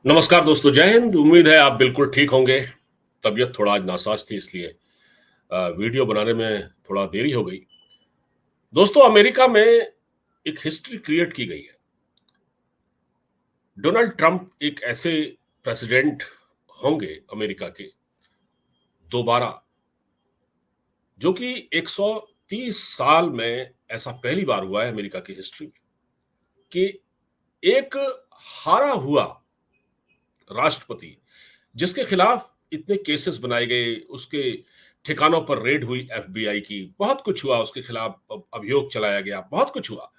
नमस्कार दोस्तों, जय हिंद। उम्मीद है आप बिल्कुल ठीक होंगे। तबीयत थोड़ा आज नासाज थी इसलिए वीडियो बनाने में थोड़ा देरी हो गई। दोस्तों, अमेरिका में एक हिस्ट्री क्रिएट की गई है। डोनाल्ड ट्रंप एक ऐसे प्रेसिडेंट होंगे अमेरिका के दोबारा, जो कि 130 साल में ऐसा पहली बार हुआ है अमेरिका की हिस्ट्री में कि एक हारा हुआ राष्ट्रपति, जिसके खिलाफ इतने केसेस बनाए गए, उसके ठिकानों पर रेड हुई एफबीआई की, बहुत कुछ हुआ उसके खिलाफ, अभियोग चलाया गया, बहुत कुछ हुआ।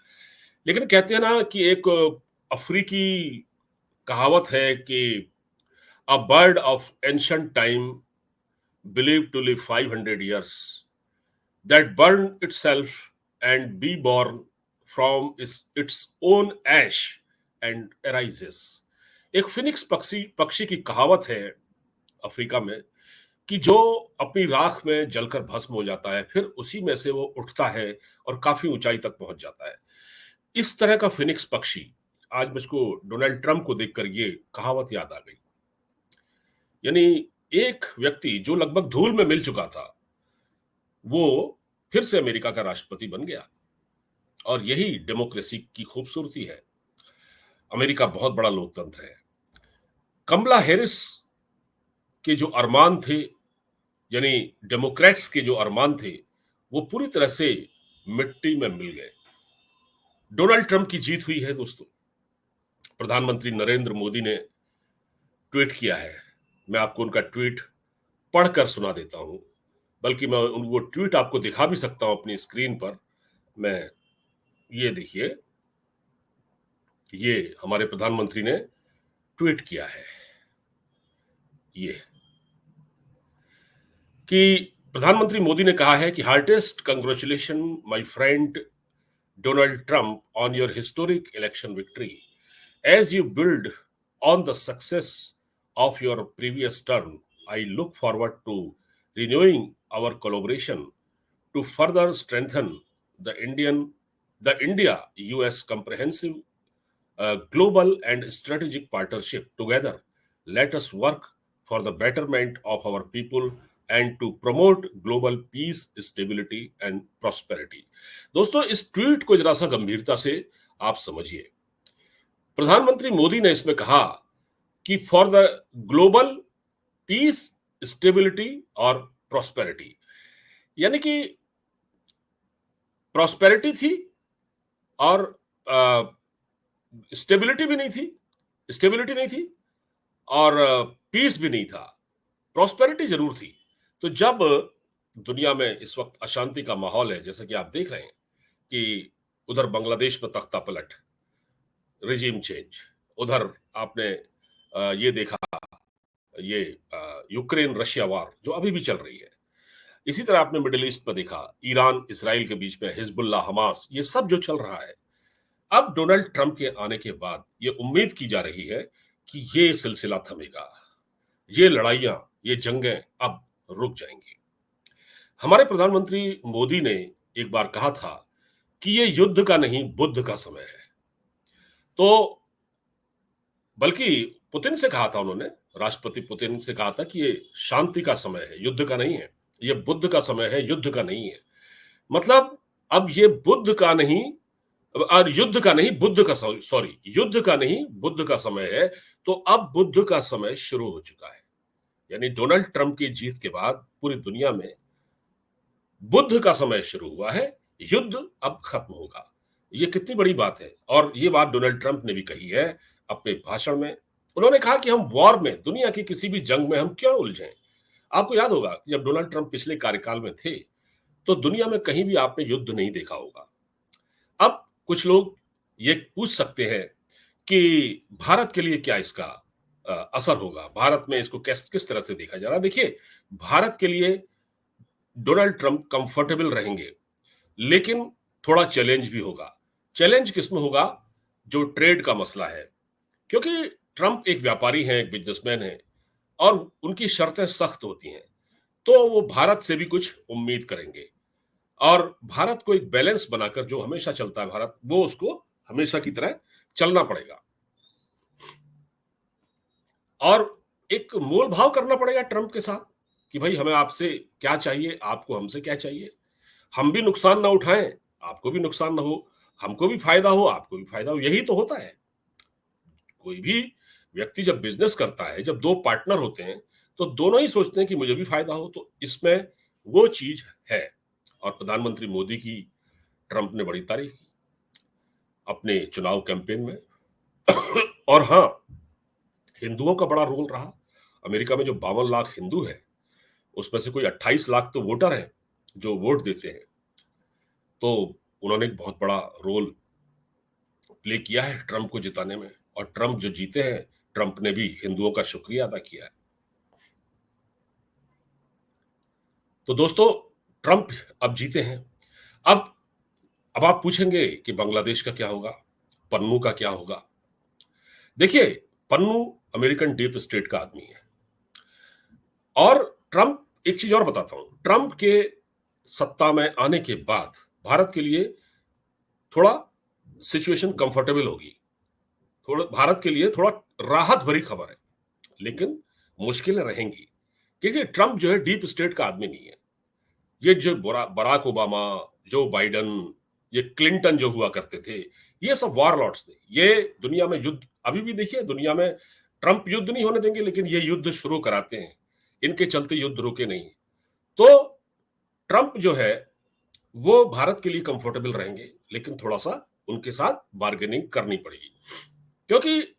लेकिन कहते हैं ना कि एक अफ्रीकी कहावत है कि a bird of ancient time believe to live 500 years that burn itself and be born from its own ash and arises. एक फिनिक्स पक्षी पक्षी की कहावत है अफ्रीका में कि जो अपनी राख में जलकर भस्म हो जाता है, फिर उसी में से वो उठता है और काफी ऊंचाई तक पहुंच जाता है। इस तरह का फिनिक्स पक्षी आज मुझको डोनाल्ड ट्रंप को देखकर ये कहावत याद आ गई। यानी एक व्यक्ति जो लगभग धूल में मिल चुका था, वो फिर से अमेरिका का राष्ट्रपति बन गया। और यही डेमोक्रेसी की खूबसूरती है। अमेरिका बहुत बड़ा लोकतंत्र है। कमला हैरिस के जो अरमान थे, यानी डेमोक्रेट्स के जो अरमान थे, वो पूरी तरह से मिट्टी में मिल गए। डोनाल्ड ट्रंप की जीत हुई है दोस्तों। प्रधानमंत्री नरेंद्र मोदी ने ट्वीट किया है। मैं आपको उनका ट्वीट पढ़कर सुना देता हूं, बल्कि मैं वो ट्वीट आपको दिखा भी सकता हूं अपनी स्क्रीन पर। मैं ये देखिए, ये हमारे प्रधानमंत्री ने ट्वीट किया है। ये कि प्रधानमंत्री मोदी ने कहा है कि heartiest congratulation my friend Donald Trump on your historic election victory. As you build on the success of your previous term, I look forward to renewing our collaboration to further strengthen the India-US comprehensive global and strategic partnership. Together, let us work for the betterment of our people and to promote global peace, stability and prosperity. दोस्तों, इस tweet को जरा सा गंभीरता से आप समझिए। प्रधानमंत्री मोदी ने इसमें कहा कि for the global piece, stability और प्रॉस्पेरिटी, यानी कि प्रॉस्पेरिटी थी और स्टेबिलिटी भी नहीं थी, स्टेबिलिटी नहीं थी और पीस भी नहीं था। प्रॉस्पेरिटी जरूर थी। तो जब दुनिया में इस वक्त अशांति का माहौल है, जैसा कि आप देख रहे हैं कि उधर बांग्लादेश में तख्ता पलट, रिजीम चेंज, उधर आपने ये देखा, ये यूक्रेन रशिया वार जो अभी भी चल रही है। इसी तरह आपने मिडिल ईस्ट में देखा, ईरान इसराइल के बीच में हिजबुल्ला हमास, ये सब जो चल रहा है। अब डोनाल्ड ट्रंप के आने के बाद ये उम्मीद की जा रही है कि ये सिलसिला थमेगा, ये लड़ाइयां, ये जंगें अब रुक जाएंगी। हमारे प्रधानमंत्री मोदी ने एक बार कहा था कि ये युद्ध का नहीं बुद्ध का समय है। तो बल्कि पुतिन से कहा था उन्होंने, राष्ट्रपति पुतिन से कहा था कि ये शांति का समय है, युद्ध का नहीं है। ये बुद्ध का समय है, युद्ध का नहीं है। मतलब अब ये बुद्ध का नहीं, और युद्ध का नहीं बुद्ध का, सॉरी, युद्ध का नहीं बुद्ध का समय है। तो अब बुद्ध का समय शुरू हो चुका है। यानी डोनाल्ड ट्रंप की जीत के बाद पूरी दुनिया में बुद्ध का समय शुरू हुआ है, युद्ध अब खत्म होगा। ये कितनी बड़ी बात है। और ये बात डोनाल्ड ट्रंप ने भी कही है अपने भाषण में। उन्होंने कहा कि हम वॉर में, दुनिया की किसी भी जंग में हम क्यों उलझें। आपको याद होगा कि जब डोनाल्ड ट्रंप पिछले कार्यकाल में थे, तो दुनिया में कहीं भी आपने युद्ध नहीं देखा होगा। अब कुछ लोग ये पूछ सकते हैं कि भारत के लिए क्या इसका असर होगा, भारत में इसको किस तरह से देखा जा रहा है। देखिए, भारत के लिए डोनाल्ड ट्रंप कंफर्टेबल रहेंगे, लेकिन थोड़ा चैलेंज भी होगा। चैलेंज किसमें होगा? जो ट्रेड का मसला है, क्योंकि ट्रंप एक व्यापारी हैं, एक बिजनेसमैन हैं और उनकी शर्तें सख्त होती हैं। तो वो भारत से भी कुछ उम्मीद करेंगे और भारत को एक बैलेंस बनाकर, जो हमेशा चलता है भारत, वो उसको हमेशा की तरह चलना पड़ेगा। और एक मोल-भाव करना पड़ेगा ट्रंप के साथ कि भई हमें आपसे क्या चाहिए, आपको हमसे क्या चाहिए। हम भी नुकसान ना उठाएँ, आपको भी नुकसान ना हो, हमको भी फ़ायदा हो, आपको भी फ़ायदा हो, यही तो होता है। कोई भी व्यक्ति जब बिज़नेस करता है, जब 2 पार्टनर होते हैं, तो दोनों ही सोचते हैं कि मुझे भी फ़ायदा हो, तो इसमें वो चीज़ है। और प्रधानमंत्री मोदी की ट्रंप ने बड़ी तारीफ़ की अपने चुनाव कैंपेन में। और हाँ, हिंदुओं का बड़ा रोल रहा। अमेरिका में जो 52 लाख हिंदू हैं, उसमें से कोई 28 लाख तो वोटर हैं, जो वोट देते हैं। तो उन्होंने एक बहुत बड़ा रोल प्ले किया है ट्रंप को जिताने में, और ट्रंप जो जीते हैं, ट्रंप ने भी हिंदुओं का शुक्रिया अदा किया है। तो दोस्तों, ट्रंप अब जीते हैं। अब अब आप पूछेंगे कि बांग्लादेश का क्या होगा? पन्नू का क्या होगा? देखिए, पन्नू अमेरिकन डीप स्टेट का आदमी है। और ट्रंप, एक चीज़ और बताता हूँ, ट्रंप के सत्ता में आने के बाद भारत के लिए थोड़ा सिचुएशन कंफर्टेबल होगी। थोड़ा भारत के लिए थोड़ा राहत भरी खबर है, लेकिन मुश्किलें रहेंगी। देखिए, ट्रंप जो है डीप स्टेट का आदमी नहीं है। ये जो बराक ओबामा, जो बाइडेन, ये क्लिंटन जो हुआ करते थे, ये सब वॉरलॉर्ड्स थे। ये दुनिया में युद्ध, अभी भी देखिए दुनिया में ट्रंप युद्ध नहीं होने देंगे, लेकिन ये युद्ध शुरू कराते हैं। इनके चलते युद्ध रुके नहीं। तो ट्रंप जो है, वो भारत के लिए कंफर्टेबल रहेंगे, लेकिन थोड़ा-सा उनके साथ बार्गेनिंग करनी पड़ेगी। क्योंकि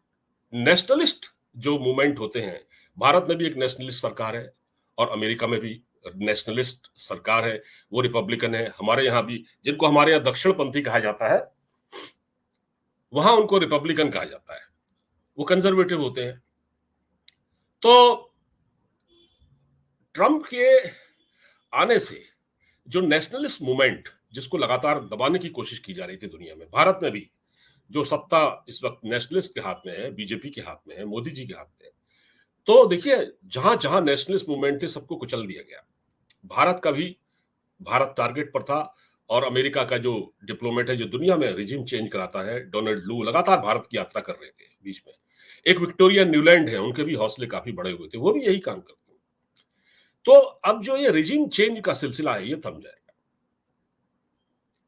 नेशनलिस्ट जो मूवमेंट होते हैं, भारत में भी एक नेशनलिस्ट सरकार है और अमेरिका में भी नेशनलिस्ट सरकार है, वो रिपब्लिकन है। हमारे यहाँ भी, जिनको हमारे यहाँ दक्षिणपंथी कहा जाता है, वहाँ उनको रिपब्लिकन कहा जाता है। वो कंजर्वेटिव होते हैं। तो ट्रंप के आने से जो नेशनलिस्ट मूवमेंट, जिसको लगातार दबाने की कोशिश की जा रही थी दुनिया में, भारत में भी, जो सत्ता इस वक्त नेशनलिस्ट के हाथ में है, बीजेपी के हाथ में है, मोदी जी के हाथ में है। तो देखिए, जहां-जहां नेशनलिस्ट मूवमेंट थे, सबको कुचल दिया गया। भारत का भी, भारत टारगेट पर था। और अमेरिका का जो डिप्लोमेट है, जो दुनिया में रिजिम चेंज कराता है, डोनाल्ड लू, लगातार भारत की यात्रा कर रहे थे बीच में। एक विक्टोरिया न्यूलैंड है, उनके भी हौसले काफी बड़े हुए थे, वो भी यही काम करते हैं। तो अब जो ये रिजिम चेंज का सिलसिला है, ये थम जाएगा।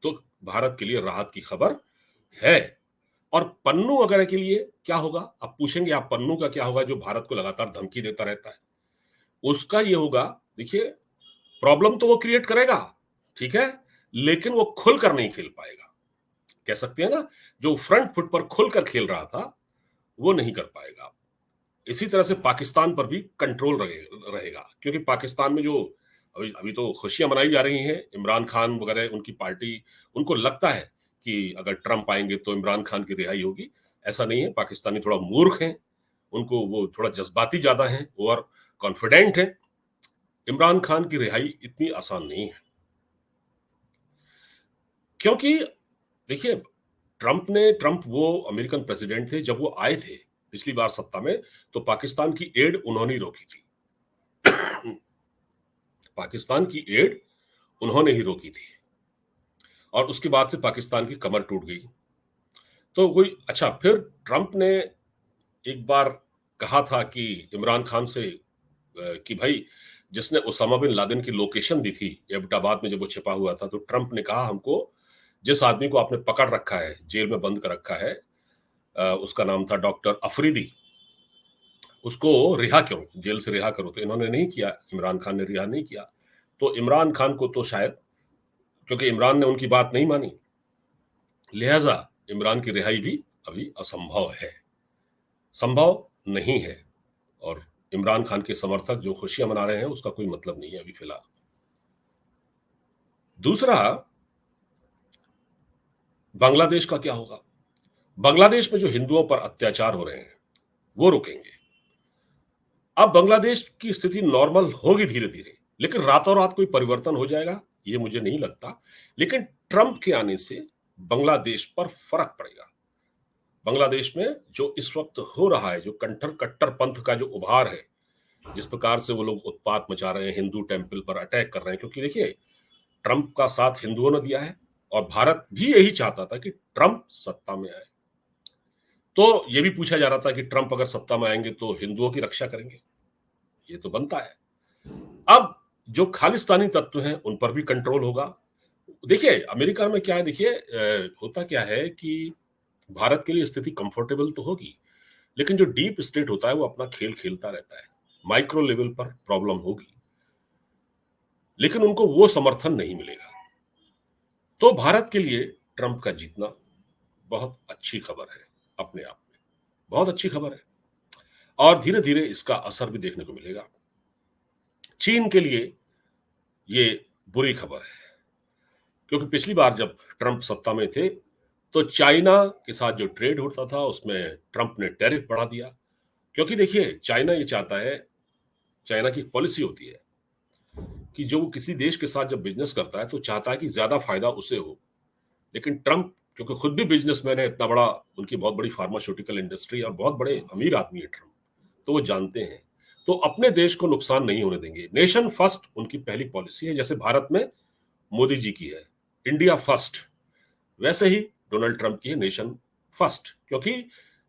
तो भारत के लिए राहत की खबर है। और पन्नू वगैरह के लिए क्या होगा? आप पूछेंगे, आप पन्नू का क्या होगा, जो भारत को लगातार धमकी देता रहता है? उसका ये होगा, देखिए, प्रॉब्लम तो वो क्रिएट करेगा, ठीक है? लेकिन वो खुलकर नहीं खेल पाएगा। कह सकते हैं ना, जो फ्रंट फुट पर खुलकर खेल रहा था, वो नहीं कर पाएगा। इसी तरह से पाकिस्तान पर भी कंट्रोल रहेगा, क्योंकि पाकिस्तान में जो अभी अभी तो खुशियां मनाई जा रही हैं, इमरान खान वगैरह उनकी पार्टी, उनको लगता है कि अगर ट्रंप आएंगे तो इमरान खान की रिहाई होगी। ऐसा नहीं है, पाकिस्तानी थोड़ा मूर्ख हैं, उनको वो थोड़ा जज्बाती ज्यादा हैं, ओवर कॉन्फिडेंट हैं। इमरान खान की रिहाई इतनी आसान नहीं है, क्योंकि देखिए, ट्रंप वो अमेरिकन प्रेसिडेंट थे, जब वो आए थे पिछली बार सत्ता में, तो पाकिस्तान की एड उन्होंने ही रोकी थी। पाकिस्तान की एड उन्होंने ही रोकी थी, और उसके बाद से पाकिस्तान की कमर टूट गई। तो कोई, अच्छा, फिर ट्रंप ने एक बार कहा था कि इमरान खान से कि भाई, जिसने ओसामा बिन लादेन की लोकेशन दी थी एबटाबाद में, जब वो छिपा हुआ था, तो ट्रंप ने कहा, हमको जिस आदमी को आपने पकड़ रखा है, जेल में बंद कर रखा है, उसका नाम था डॉक्टर अफरीदी, उसको रिहा करो, जेल से रिहा करो। तो इन्होंने नहीं किया, इमरान खान ने रिहा नहीं किया। तो इमरान खान को तो शायद, क्योंकि इमरान ने उनकी बात नहीं मानी, लिहाजा इमरान की रिहाई भी अभी असंभव है, संभव नहीं है। और इमरान खान के समर्थक जो खुशियां मना रहे हैं, उसका कोई मतलब नहीं है अभी फिलहाल। दूसरा, बांग्लादेश का क्या होगा? बांग्लादेश में जो हिंदुओं पर अत्याचार हो रहे हैं, वो रुकेंगे। अब बांग्लादेश की स्थिति नॉर्मल होगी धीरे धीरे, लेकिन रातों रात कोई परिवर्तन हो जाएगा, ये मुझे नहीं लगता। लेकिन ट्रंप के आने से बांग्लादेश पर फर्क पड़ेगा। बांग्लादेश में जो इस वक्त हो रहा है, जो कट्टर पंथ का जो उभार है, जिस प्रकार से वो लोग उत्पात मचा रहे हैं, हिंदू टेंपल पर अटैक कर रहे हैं, क्योंकि देखिए, ट्रंप का साथ हिंदुओं ने दिया है, और भारत भी यही चाहता था कि ट्रंप सत्ता में आए। तो ये भी पूछा जा रहा था कि ट्रंप अगर सत्ता में आएंगे तो हिंदुओं की रक्षा करेंगे, ये तो बनता है। अब जो खालिस्तानी तत्व हैं उन पर भी कंट्रोल होगा। देखिए अमेरिका में क्या है, देखिए होता क्या है कि भारत के लिए स्थिति कंफर्टेबल तो होगी, लेकिन जो डीप स्टेट होता है वो अपना खेल खेलता रहता है। माइक्रो लेवल पर प्रॉब्लम होगी, लेकिन उनको वो समर्थन नहीं मिलेगा। तो भारत के लिए ट्रंप का जीतना बहुत अच्छी खबर है, अपने आप में बहुत अच्छी खबर है, और धीरे धीरे इसका असर भी देखने को मिलेगा। चीन के लिए ये बुरी खबर है, क्योंकि पिछली बार जब ट्रंप सत्ता में थे तो चाइना के साथ जो ट्रेड होता था उसमें ट्रंप ने टैरिफ बढ़ा दिया। क्योंकि देखिए चाइना ये चाहता है, चाइना की पॉलिसी होती है कि जो वो किसी देश के साथ जब बिजनेस करता है तो चाहता है कि ज्यादा फायदा उसे हो। लेकिन ट्रंप क्योंकि खुद भी बिजनेसमैन है, इतना बड़ा उनकी बहुत बड़ी फार्मास्यूटिकल इंडस्ट्री और बहुत बड़े अमीर आदमी है ट्रंप, तो वो जानते हैं, तो अपने देश को नुकसान नहीं होने देंगे। नेशन फर्स्ट उनकी पहली पॉलिसी है, जैसे भारत में मोदी जी की है इंडिया फर्स्ट, वैसे ही डोनाल्ड ट्रंप की है नेशन फर्स्ट, क्योंकि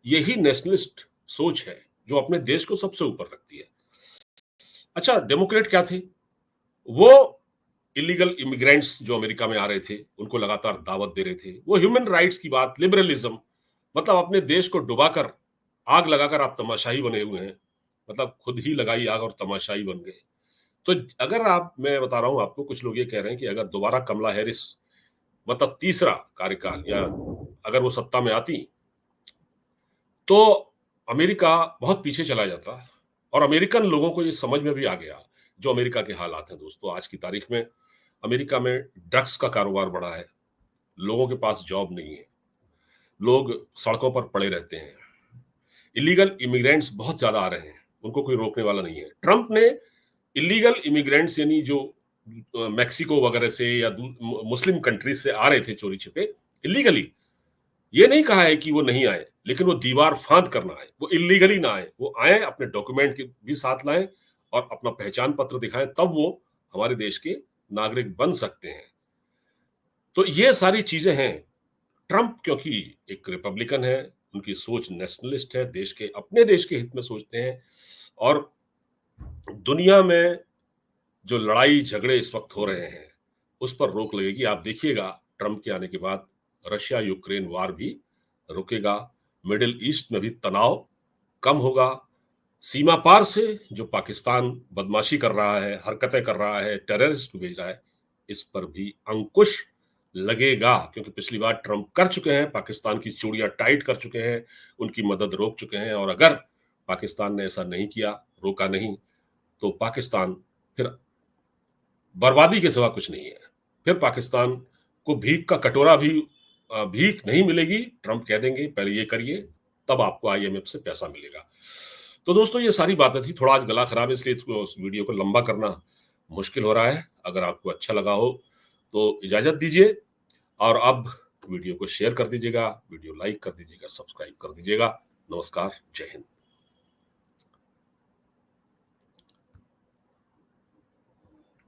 यही नेशनलिस्ट सोच है जो अपने देश को सबसे ऊपर रखती है। अच्छा, डेमोक्रेट क्या थे? वो इलीगल इमिग्रेंट्स जो अमेरिका में आ रहे थे उनको लगातार दावत दे रहे थे। वो ह्यूमन राइट्स की बात, लिबरलिज्म, मतलब अपने देश को डुबाकर, आग लगाकर आप तमाशाई बने हुए हैं, मतलब खुद ही लगाई आग और तमाशाई बन गए। तो अगर आप, मैं बता रहा हूं आपको, कुछ लोग ये कह रहे हैं कि अगर दोबारा कमला हैरिस, मतलब तीसरा कार्यकाल, या अगर वो सत्ता में आती तो अमेरिका बहुत पीछे चला जाता। और अमेरिकन लोगों को ये समझ में भी आ गया जो अमेरिका के हालात हैं दोस्तों आज की तारीख में। अमेरिका में ड्रग्स का कारोबार बढ़ा है, लोगों के पास जॉब नहीं है, लोग सड़कों पर पड़े रहते हैं, इलीगल इमिग्रेंट्स बहुत ज्यादा आ रहे हैं, उनको कोई रोकने वाला नहीं है। ट्रंप ने इलीगल इमिग्रेंट्स यानी जो मैक्सिको वगैरह से या मुस्लिम कंट्रीज से आ रहे थे चोरी छिपे इलीगली, ये नहीं कहा है कि वो नहीं आए, लेकिन वो दीवार फांद करना आए, वो इलीगली ना आए, वो आए अपने डॉक्यूमेंट के भी साथ लाएं और अपना पहचान पत्र दिखाएं, तब वो हमारे देश के नागरिक बन सकते हैं। तो ये सारी चीजें हैं। ट्रंप क्योंकि एक रिपब्लिकन है, उनकी सोच नेशनलिस्ट है, देश के, अपने देश के हित में सोचते हैं। और दुनिया में जो लड़ाई झगड़े इस वक्त हो रहे हैं उस पर रोक लगेगी। आप देखिएगा ट्रंप के आने के बाद रशिया यूक्रेन वार भी रुकेगा, मिडिल ईस्ट में भी तनाव कम होगा, सीमा पार से जो पाकिस्तान बदमाशी कर रहा है, हरकतें कर रहा है, टेररिस्ट को भेज रहा है, इस पर भी अंकुश लगेगा। क्योंकि पिछली बार ट्रंप कर चुके हैं, पाकिस्तान की चूड़ियां टाइट कर चुके हैं, उनकी मदद रोक चुके हैं। और अगर पाकिस्तान ने ऐसा नहीं किया, रोका नहीं, तो पाकिस्तान फिर बर्बादी के सिवा कुछ नहीं है। फिर पाकिस्तान को भीख का कटोरा भी, भीख नहीं मिलेगी। ट्रंप कह देंगे पहले ये करिए, तब आपको आईएमएफ से पैसा मिलेगा। तो दोस्तों ये सारी बातें थी। थोड़ा आज गला खराब है, इसलिए इसको, उस वीडियो को लंबा करना मुश्किल हो रहा है। अगर आपको अच्छा लगा हो तो इजाजत दीजिए, और अब वीडियो को शेयर कर दीजिएगा, वीडियो लाइक कर दीजिएगा, सब्सक्राइब कर दीजिएगा। नमस्कार, जय हिंद।